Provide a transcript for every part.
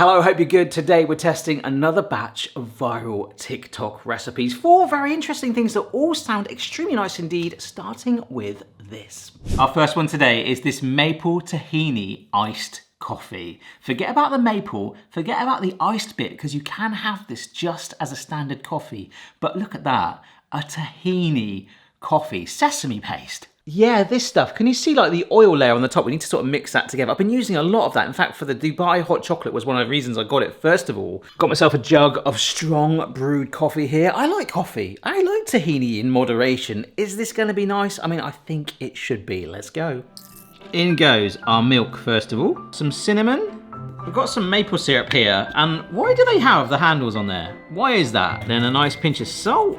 Hello, hope you're good. Today we're testing another batch of viral TikTok recipes. 4 very interesting things that all sound extremely nice indeed, starting with this. Our first one today is this maple tahini iced coffee. Forget about the maple, forget about the iced bit, because you can have this just as a standard coffee. But look at that, a tahini coffee, sesame paste. Yeah, this stuff. Can you see like the oil layer on the top? We need to sort of mix that together. I've been using a lot of that. In fact, for the Dubai hot chocolate was one of the reasons I got it. First of all, got myself a jug of strong brewed coffee here. I like coffee. I like tahini in moderation. Is this going to be nice? I mean, I think it should be. Let's go. In goes our milk, first of all. Some cinnamon. We've got some maple syrup here. And why do they have the handles on there? Why is that? Then a nice pinch of salt.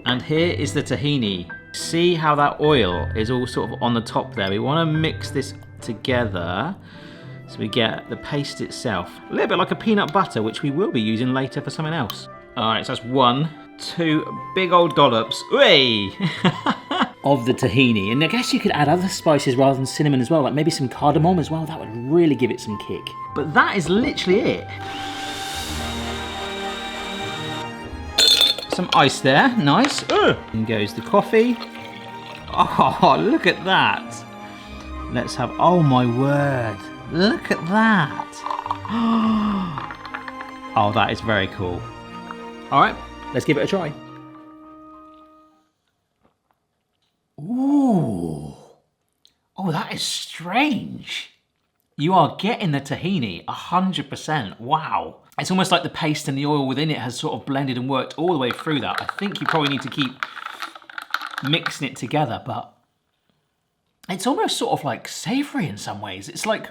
And here is the tahini. See how that oil is all sort of on the top there. We want to mix this together so we get the paste itself. A little bit like a peanut butter, which we will be using later for something else. All right, so that's 1, 2 big old dollops of the tahini. And I guess you could add other spices rather than cinnamon as well, like maybe some cardamom as well. That would really give it some kick. But that is literally it. Some ice there, nice. In goes the coffee. Oh, look at that. Let's have, oh my word. Look at that. Oh, that is very cool. All right, let's give it a try. Ooh. Oh, that is strange. You are getting the tahini 100%. Wow. It's almost like the paste and the oil within it has sort of blended and worked all the way through that. I think you probably need to keep mixing it together, but it's almost sort of like savory in some ways. It's like,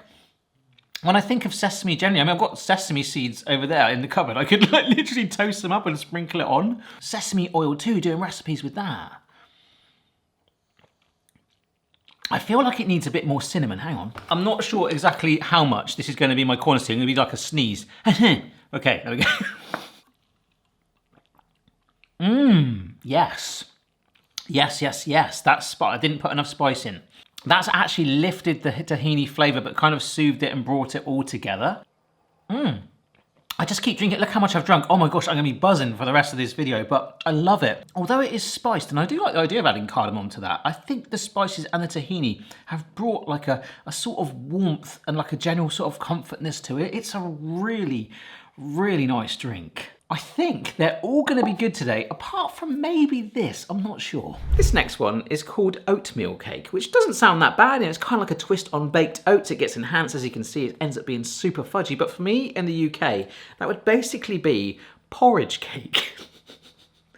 when I think of sesame generally, I mean, I've got sesame seeds over there in the cupboard. I could like literally toast them up and sprinkle it on. Sesame oil too, doing recipes with that. I feel like it needs a bit more cinnamon, hang on. I'm not sure exactly how much this is gonna be my quantity. I'm gonna be like a sneeze. Okay, there we go. Yes. Yes. That's I didn't put enough spice in. That's actually lifted the tahini flavor, but kind of soothed it and brought it all together. I just keep drinking. Look how much I've drunk. Oh my gosh, I'm gonna be buzzing for the rest of this video, but I love it. Although it is spiced, and I do like the idea of adding cardamom to that, I think the spices and the tahini have brought like a sort of warmth and like a general sort of comfortness to it. It's a really, really nice drink. I think they're all gonna be good today, apart from maybe this, I'm not sure. This next one is called Oatmeal Cake, which doesn't sound that bad, and it's kind of like a twist on baked oats. It gets enhanced, as you can see, it ends up being super fudgy, but for me, in the UK, that would basically be porridge cake.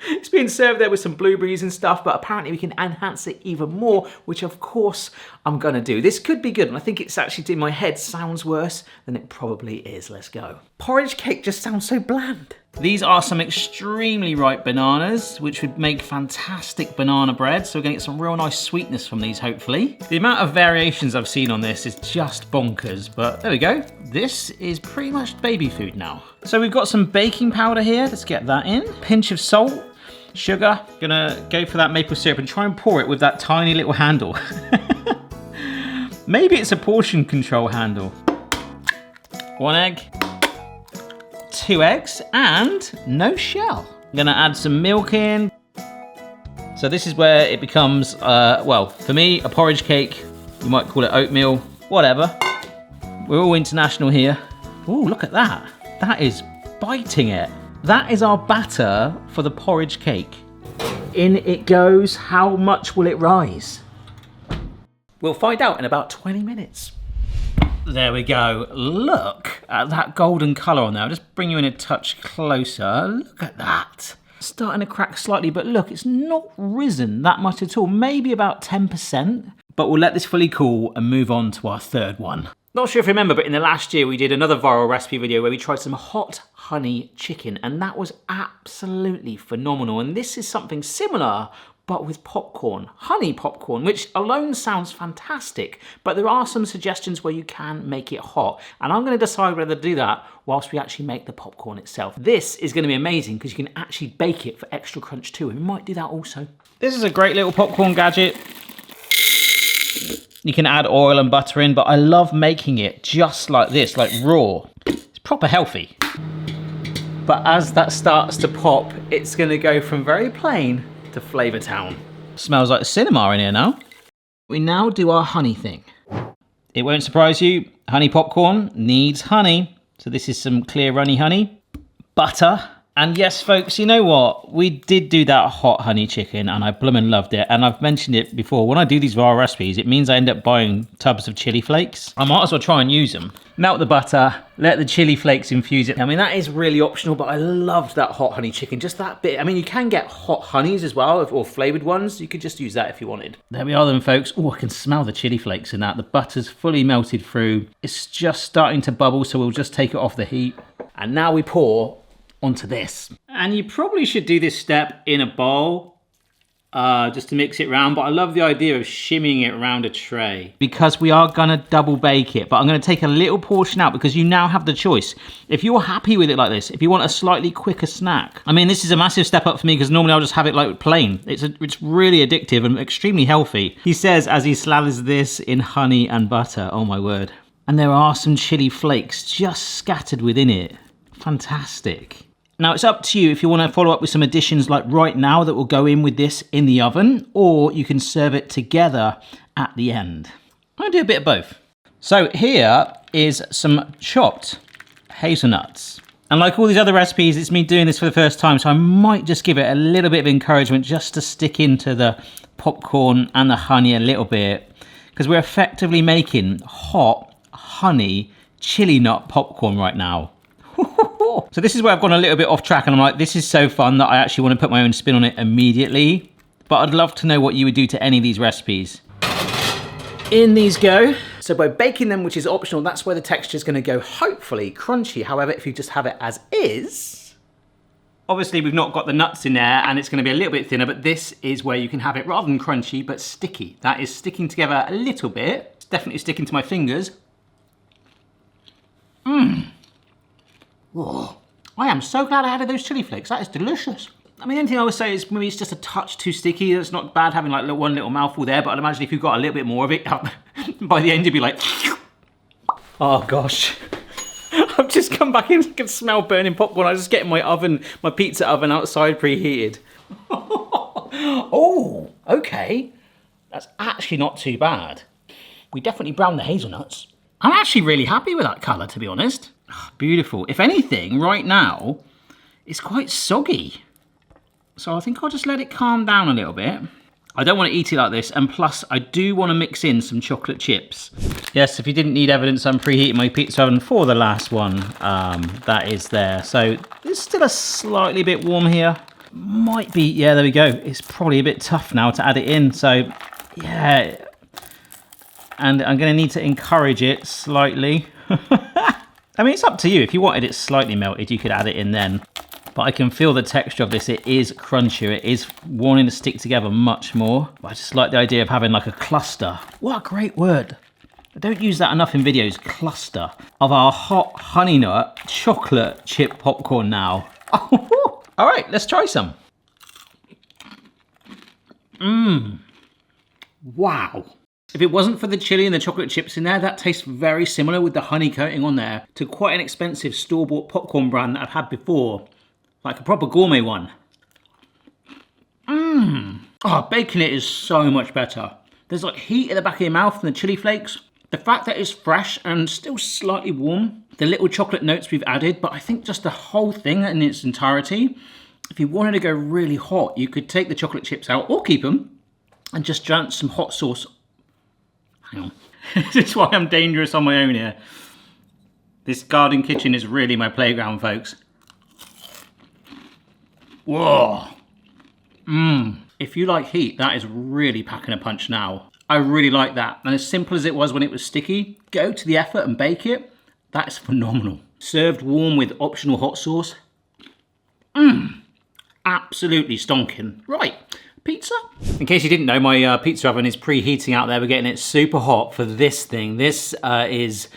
It's being served there with some blueberries and stuff, but apparently we can enhance it even more, which of course I'm gonna do. This could be good, and I think it's actually in my head sounds worse than it probably is. Let's go. Porridge cake just sounds so bland. These are some extremely ripe bananas, which would make fantastic banana bread. So we're gonna get some real nice sweetness from these, hopefully. The amount of variations I've seen on this is just bonkers, but there we go. This is pretty much baby food now. So we've got some baking powder here. Let's get that in. Pinch of salt. Sugar, gonna go for that maple syrup and try and pour it with that tiny little handle. Maybe it's a portion control handle. 1 egg, 2 eggs, and no shell. I'm gonna add some milk in. So this is where it becomes, well, for me, a porridge cake. You might call it oatmeal, whatever. We're all international here. Ooh, look at that. That is biting it. That is our batter for the porridge cake. In it goes. How much will it rise? We'll find out in about 20 minutes. There we go. Look at that golden colour on there. I'll just bring you in a touch closer. Look at that. Starting to crack slightly, but look, it's not risen that much at all. Maybe about 10%. But we'll let this fully cool and move on to our third one. Not sure if you remember, but in the last year we did another viral recipe video where we tried some hot honey chicken, and that was absolutely phenomenal. And this is something similar, but with popcorn, honey popcorn, which alone sounds fantastic, but there are some suggestions where you can make it hot, and I'm gonna decide whether to do that whilst we actually make the popcorn itself. This is gonna be amazing because you can actually bake it for extra crunch too, and we might do that also. This is a great little popcorn gadget. You can add oil and butter in, but I love making it just like this, like raw. It's proper healthy. But as that starts to pop, it's gonna go from very plain to Flavour Town. Smells like a cinema in here now. We now do our honey thing. It won't surprise you, honey popcorn needs honey. So this is some clear runny honey, butter, and yes folks, you know what? We did do that hot honey chicken and I bloomin' loved it. And I've mentioned it before, when I do these viral recipes, it means I end up buying tubs of chili flakes. I might as well try and use them. Melt the butter, let the chili flakes infuse it. I mean, that is really optional, but I loved that hot honey chicken, just that bit. I mean, you can get hot honeys as well, or flavored ones. You could just use that if you wanted. There we are then, folks. Oh, I can smell the chili flakes in that. The butter's fully melted through. It's just starting to bubble, so we'll just take it off the heat. And now we pour onto this. And you probably should do this step in a bowl, just to mix it around, but I love the idea of shimmying it around a tray. Because we are gonna double bake it, but I'm gonna take a little portion out because you now have the choice. If you're happy with it like this, if you want a slightly quicker snack. I mean, this is a massive step up for me because normally I'll just have it like plain. It's really addictive and extremely healthy. He says as he slathers this in honey and butter, oh my word. And there are some chili flakes just scattered within it. Fantastic. Now it's up to you if you want to follow up with some additions like right now that will go in with this in the oven, or you can serve it together at the end. I'm gonna do a bit of both. So here is some chopped hazelnuts. And like all these other recipes, it's me doing this for the first time, so I might just give it a little bit of encouragement just to stick into the popcorn and the honey a little bit, because we're effectively making hot honey chili nut popcorn right now. So this is where I've gone a little bit off track and I'm like, this is so fun that I actually want to put my own spin on it immediately. But I'd love to know what you would do to any of these recipes. In these go. So by baking them, which is optional, that's where the texture is going to go hopefully crunchy. However, if you just have it as is, obviously we've not got the nuts in there and it's going to be a little bit thinner, but this is where you can have it rather than crunchy, but sticky. That is sticking together a little bit. It's definitely sticking to my fingers. Mmm. Oh, I am so glad I added those chili flakes. That is delicious. I mean, the only thing I would say is maybe it's just a touch too sticky. It's not bad having like one little mouthful there, but I'd imagine if you've got a little bit more of it, by the end you'd be like, oh gosh. I've just come back in, I can smell burning popcorn. I was just getting my oven, my pizza oven outside preheated. Oh, okay. That's actually not too bad. We definitely browned the hazelnuts. I'm actually really happy with that colour, to be honest. Oh, beautiful. If anything, right now, it's quite soggy. So I think I'll just let it calm down a little bit. I don't want to eat it like this, and plus I do want to mix in some chocolate chips. Yes, if you didn't need evidence, I'm preheating my pizza oven for the last one. That is there. So it's still a slightly bit warm here. Might be, yeah, there we go. It's probably a bit tough now to add it in. So yeah, and I'm going to need to encourage it slightly. I mean, it's up to you. If you wanted it slightly melted, you could add it in then. But I can feel the texture of this. It is crunchier. It is wanting to stick together much more. But I just like the idea of having like a cluster. What a great word. I don't use that enough in videos. Cluster of our hot honey nut chocolate chip popcorn now. All right, let's try some. Mmm. Wow. If it wasn't for the chili and the chocolate chips in there, that tastes very similar with the honey coating on there to quite an expensive store-bought popcorn brand that I've had before. Like a proper gourmet one. Mmm. Oh, baking it is so much better. There's like heat at the back of your mouth from the chili flakes. The fact that it's fresh and still slightly warm. The little chocolate notes we've added, but I think just the whole thing in its entirety. If you wanted to go really hot, you could take the chocolate chips out or keep them and just drench some hot sauce. Hang on. This is why I'm dangerous on my own here. This garden kitchen is really my playground, folks. Whoa. Mmm. If you like heat, that is really packing a punch now. I really like that. And as simple as it was when it was sticky, go to the effort and bake it. That is phenomenal. Served warm with optional hot sauce. Mmm. Absolutely stonking. Right. Pizza? In case you didn't know, my pizza oven is preheating out there. We're getting it super hot for this thing. This is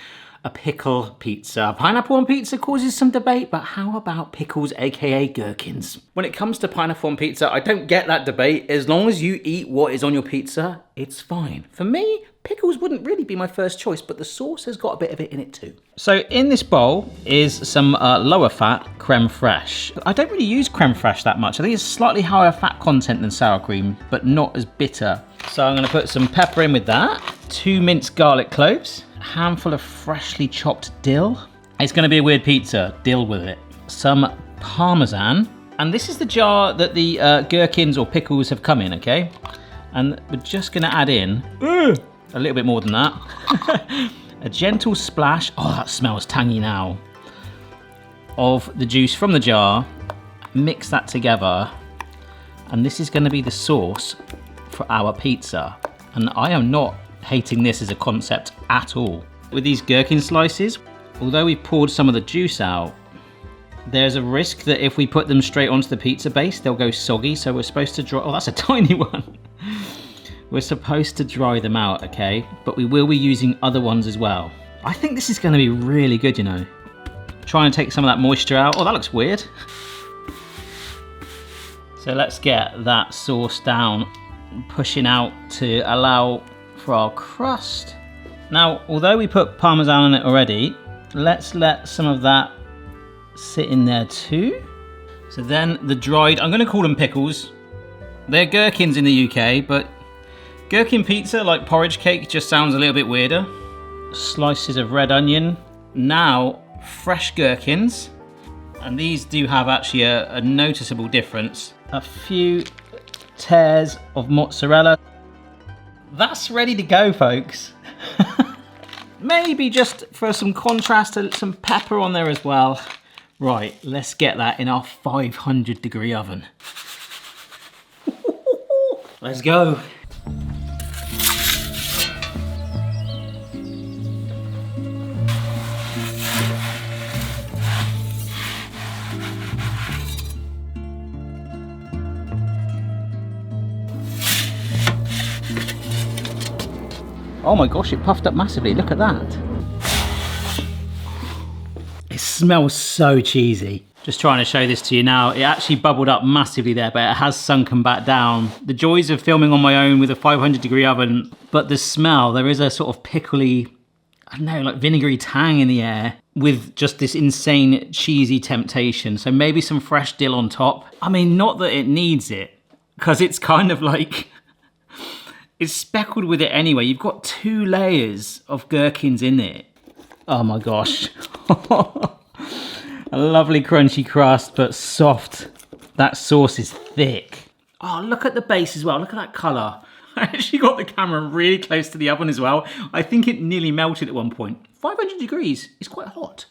a pickle pizza. Pineapple on pizza causes some debate, but how about pickles, aka gherkins? When it comes to pineapple on pizza, I don't get that debate. As long as you eat what is on your pizza, it's fine. For me, Pickles wouldn't really be my first choice, but the sauce has got a bit of it in it too. So in this bowl is some lower fat creme fraiche. I don't really use creme fraiche that much. I think it's slightly higher fat content than sour cream, but not as bitter. So I'm gonna put some pepper in with that, 2 minced garlic cloves, a handful of freshly chopped dill. It's gonna be a weird pizza, deal with it. Some Parmesan, and this is the jar that the gherkins or pickles have come in, okay? And we're just gonna add in, a little bit more than that. A gentle splash, oh that smells tangy now, of the juice from the jar. Mix that together. And this is gonna be the sauce for our pizza. And I am not hating this as a concept at all. With these gherkin slices, although we poured some of the juice out, there's a risk that if we put them straight onto the pizza base, they'll go soggy. So we're supposed to dry, oh that's a tiny one. We're supposed to dry them out, okay? But we will be using other ones as well. I think this is gonna be really good, you know. Try and take some of that moisture out. Oh, that looks weird. So let's get that sauce down, pushing out to allow for our crust. Now, although we put Parmesan on it already, let's let some of that sit in there too. So then the dried, I'm gonna call them pickles. They're gherkins in the UK, but gherkin pizza, like porridge cake, just sounds a little bit weirder. Slices of red onion. Now, fresh gherkins. And these do have actually a noticeable difference. A few tears of mozzarella. That's ready to go, folks. Maybe just for some contrast, some pepper on there as well. Right, let's get that in our 500-degree oven. Let's go. Oh my gosh, it puffed up massively, look at that. It smells so cheesy. Just trying to show this to you now. It actually bubbled up massively there, but it has sunken back down. The joys of filming on my own with a 500-degree oven, but the smell, there is a sort of pickly, I don't know, like vinegary tang in the air with just this insane cheesy temptation. So maybe some fresh dill on top. I mean, not that it needs it, because it's kind of like, it's speckled with it anyway. You've got 2 layers of gherkins in it. Oh my gosh. A lovely crunchy crust, but soft. That sauce is thick. Oh, look at the base as well. Look at that colour. I actually got the camera really close to the oven as well. I think it nearly melted at one point. 500 degrees is quite hot.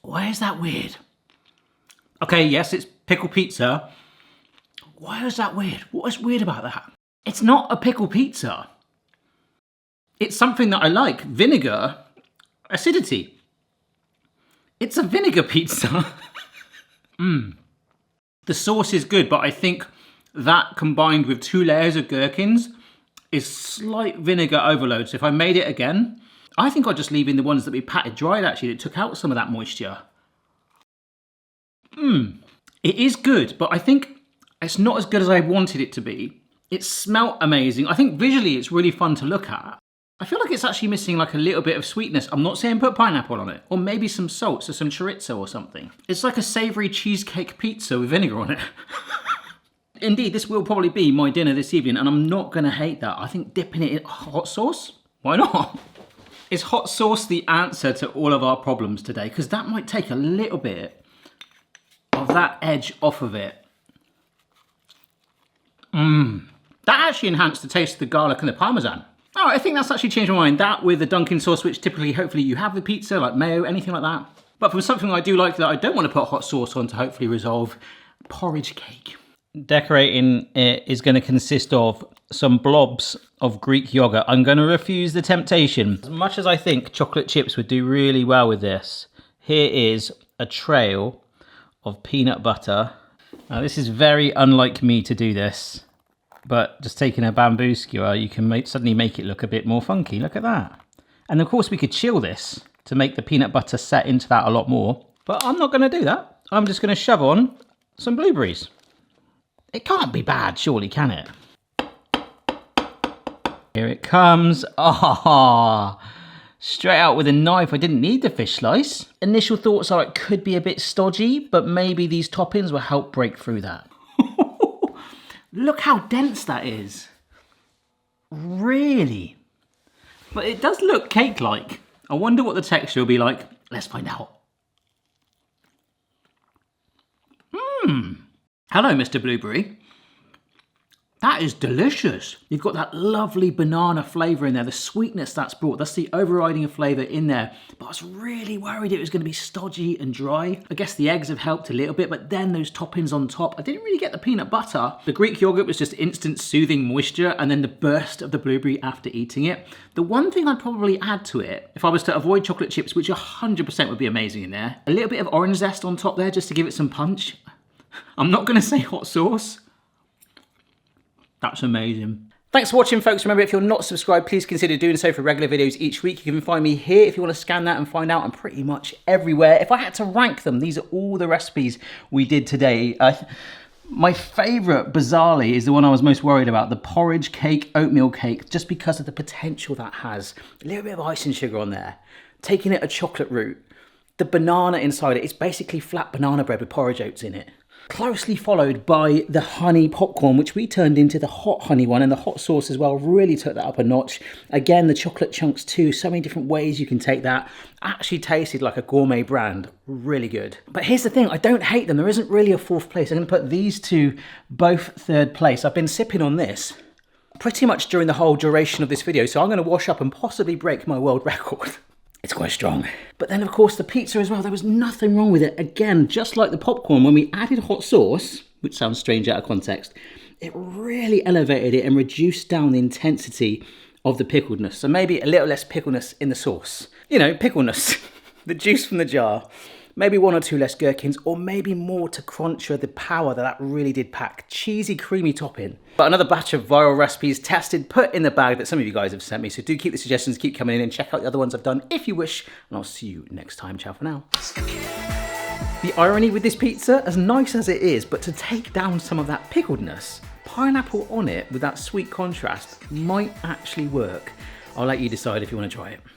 Why is that weird? Okay, yes, it's pickle pizza. Why is that weird? What is weird about that? It's not a pickle pizza. It's something that I like. Vinegar, acidity. It's a vinegar pizza. The sauce is good, but I think that combined with 2 layers of gherkins is slight vinegar overload. So if I made it again, I think I'd just leave in the ones that we patted dried actually, that took out some of that moisture. It is good, but I think it's not as good as I wanted it to be. It smelt amazing. I think visually it's really fun to look at. I feel like it's actually missing like a little bit of sweetness. I'm not saying put pineapple on it, or maybe some salt, so some chorizo or something. It's like a savoury cheesecake pizza with vinegar on it. Indeed, this will probably be my dinner this evening, and I'm not gonna hate that. I think dipping it in hot sauce, why not? Is hot sauce the answer to all of our problems today? Because that might take a little bit of that edge off of it. That actually enhanced the taste of the garlic and the Parmesan. Oh, I think that's actually changed my mind. That with the Dunkin' sauce, which typically, hopefully you have with pizza, like mayo, anything like that. But from something I do like that I don't want to put hot sauce on to hopefully resolve, porridge cake. Decorating it is going to consist of some blobs of Greek yogurt. I'm going to refuse the temptation. As much as I think chocolate chips would do really well with this, here is a trail of peanut butter. Now this is very unlike me to do this. But just taking a bamboo skewer, you can suddenly make it look a bit more funky. Look at that. And of course we could chill this to make the peanut butter set into that a lot more. But I'm not going to do that. I'm just going to shove on some blueberries. It can't be bad, surely, can it? Here it comes. Ah, straight out with a knife. I didn't need the fish slice. Initial thoughts are it could be a bit stodgy, but maybe these toppings will help break through that. Look how dense that is. Really? But it does look cake-like. I wonder what the texture will be like. Let's find out. Hello, Mr. Blueberry. That is delicious. You've got that lovely banana flavour in there, the sweetness that's brought. That's the overriding of flavour in there. But I was really worried it was going to be stodgy and dry. I guess the eggs have helped a little bit, but then those toppings on top. I didn't really get the peanut butter. The Greek yogurt was just instant soothing moisture and then the burst of the blueberry after eating it. The one thing I'd probably add to it, if I was to avoid chocolate chips, which 100% would be amazing in there, a little bit of orange zest on top there just to give it some punch. I'm not going to say hot sauce. That's amazing. Thanks for watching, folks. Remember, if you're not subscribed, please consider doing so for regular videos each week. You can find me here if you want to scan that and find out. I'm pretty much everywhere. If I had to rank them, these are all the recipes we did today. My favourite, bizarrely, is the one I was most worried about, the porridge cake, oatmeal cake, just because of the potential that has. A little bit of icing sugar on there, taking it a chocolate route, the banana inside it. It's basically flat banana bread with porridge oats in it. Closely followed by the honey popcorn, which we turned into the hot honey one, and the hot sauce as well really took that up a notch. Again, the chocolate chunks too, so many different ways you can take that. Actually tasted like a gourmet brand, really good. But here's the thing, I don't hate them. There isn't really a fourth place. I'm gonna put these two both third place. I've been sipping on this pretty much during the whole duration of this video, so I'm gonna wash up and possibly break my world record. It's quite strong. But then, of course, the pizza as well, there was nothing wrong with it. Again, just like the popcorn, when we added hot sauce, which sounds strange out of context, it really elevated it and reduced down the intensity of the pickledness. So maybe a little less pickleness in the sauce. You know, pickleness, the juice from the jar. Maybe one or two less gherkins, or maybe more to crunch the power that really did pack. Cheesy, creamy topping. But another batch of viral recipes tested, put in the bag that some of you guys have sent me. So do keep the suggestions, keep coming in and check out the other ones I've done if you wish. And I'll see you next time. Ciao for now. The irony with this pizza, as nice as it is, but to take down some of that pickledness, pineapple on it with that sweet contrast might actually work. I'll let you decide if you want to try it.